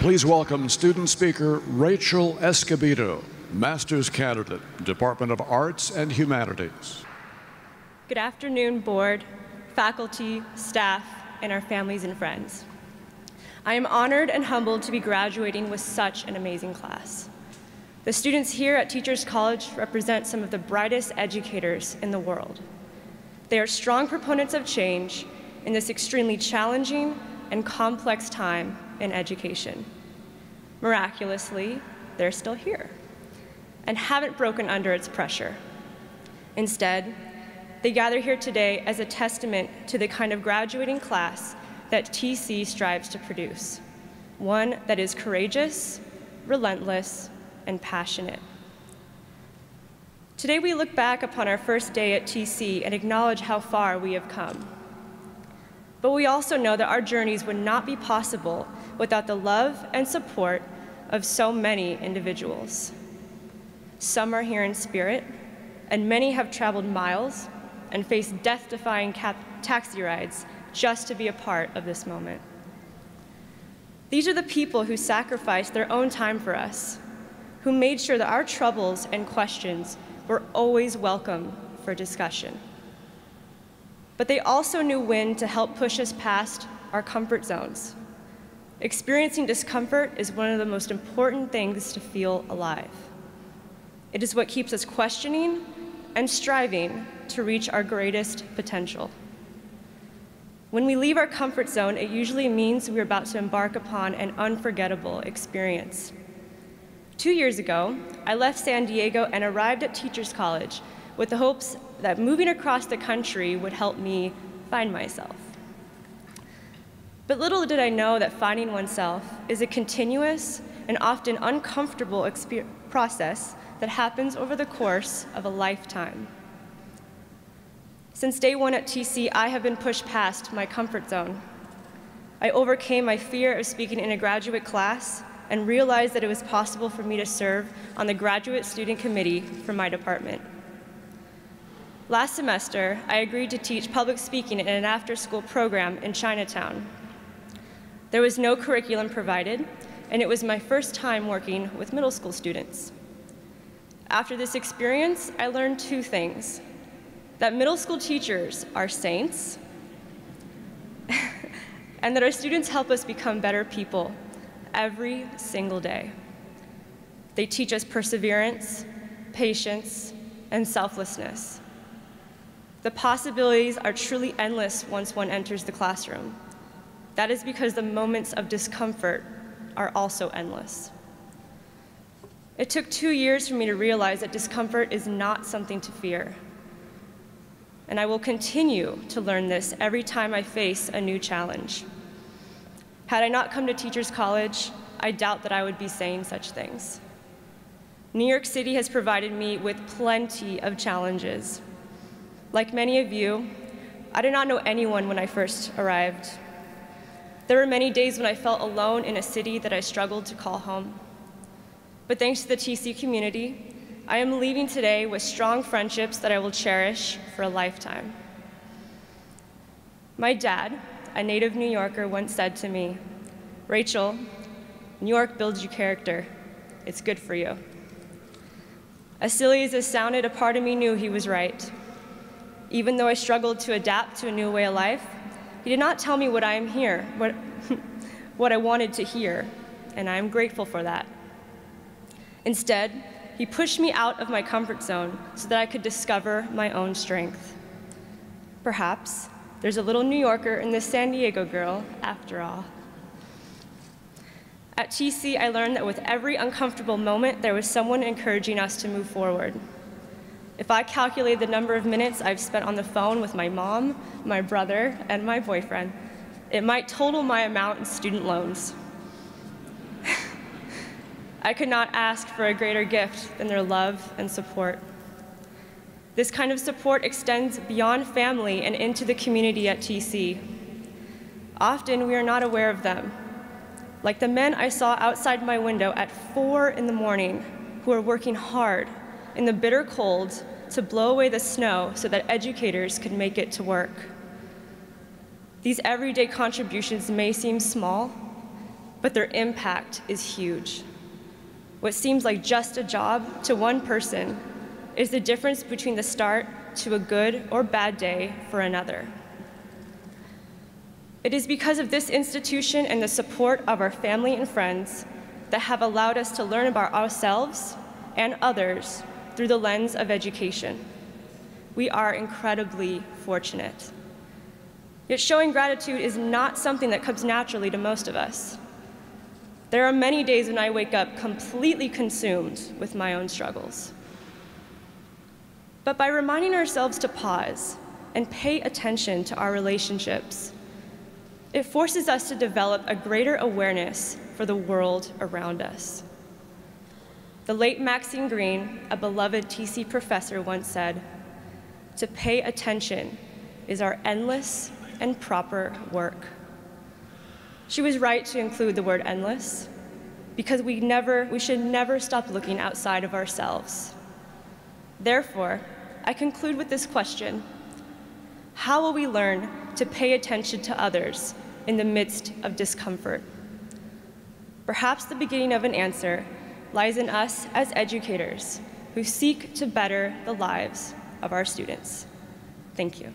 Please welcome student speaker Rachael Escobedo, Master's Candidate, Department of Arts and Humanities. Good afternoon, board, faculty, staff, and our families and friends. I am honored and humbled to be graduating with such an amazing class. The students here at Teachers College represent some of the brightest educators in the world. They are strong proponents of change in this extremely challenging and complex time in education. Miraculously, they're still here and haven't broken under its pressure. Instead, they gather here today as a testament to the kind of graduating class that TC strives to produce, one that is courageous, relentless, and passionate. Today we look back upon our first day at TC and acknowledge how far we have come. But we also know that our journeys would not be possible without the love and support of so many individuals. Some are here in spirit, and many have traveled miles and faced death-defying taxi rides just to be a part of this moment. These are the people who sacrificed their own time for us, who made sure that our troubles and questions were always welcome for discussion. But they also knew when to help push us past our comfort zones. Experiencing discomfort is one of the most important things to feel alive. It is what keeps us questioning and striving to reach our greatest potential. When we leave our comfort zone, it usually means we're about to embark upon an unforgettable experience. 2 years ago, I left San Diego and arrived at Teachers College with the hopes that moving across the country would help me find myself. But little did I know that finding oneself is a continuous and often uncomfortable process that happens over the course of a lifetime. Since day one at TC, I have been pushed past my comfort zone. I overcame my fear of speaking in a graduate class and realized that it was possible for me to serve on the graduate student committee for my department. Last semester, I agreed to teach public speaking in an after-school program in Chinatown. There was no curriculum provided, and it was my first time working with middle school students. After this experience, I learned two things: that middle school teachers are saints, and that our students help us become better people every single day. They teach us perseverance, patience, and selflessness. The possibilities are truly endless once one enters the classroom. That is because the moments of discomfort are also endless. It took 2 years for me to realize that discomfort is not something to fear. And I will continue to learn this every time I face a new challenge. Had I not come to Teachers College, I doubt that I would be saying such things. New York City has provided me with plenty of challenges. Like many of you, I did not know anyone when I first arrived. There were many days when I felt alone in a city that I struggled to call home. But thanks to the TC community, I am leaving today with strong friendships that I will cherish for a lifetime. My dad, a native New Yorker, once said to me, "Rachael, New York builds you character. It's good for you." As silly as it sounded, a part of me knew he was right. Even though I struggled to adapt to a new way of life, he did not tell me what I am here, what I wanted to hear, and I am grateful for that. Instead, he pushed me out of my comfort zone so that I could discover my own strength. Perhaps there's a little New Yorker in this San Diego girl after all. At TC, I learned that with every uncomfortable moment, there was someone encouraging us to move forward. If I calculate the number of minutes I've spent on the phone with my mom, my brother, and my boyfriend, it might total my amount in student loans. I could not ask for a greater gift than their love and support. This kind of support extends beyond family and into the community at TC. Often we are not aware of them, like the men I saw outside my window at 4 in the morning who are working hard in the bitter cold to blow away the snow so that educators could make it to work. These everyday contributions may seem small, but their impact is huge. What seems like just a job to one person is the difference between the start to a good or bad day for another. It is because of this institution and the support of our family and friends that have allowed us to learn about ourselves and others through the lens of education. We are incredibly fortunate. Yet showing gratitude is not something that comes naturally to most of us. There are many days when I wake up completely consumed with my own struggles. But by reminding ourselves to pause and pay attention to our relationships, it forces us to develop a greater awareness for the world around us. The late Maxine Green, a beloved TC professor, once said, "To pay attention is our endless and proper work." She was right to include the word endless, because we should never stop looking outside of ourselves. Therefore, I conclude with this question: how will we learn to pay attention to others in the midst of discomfort? Perhaps the beginning of an answer lies in us as educators who seek to better the lives of our students. Thank you.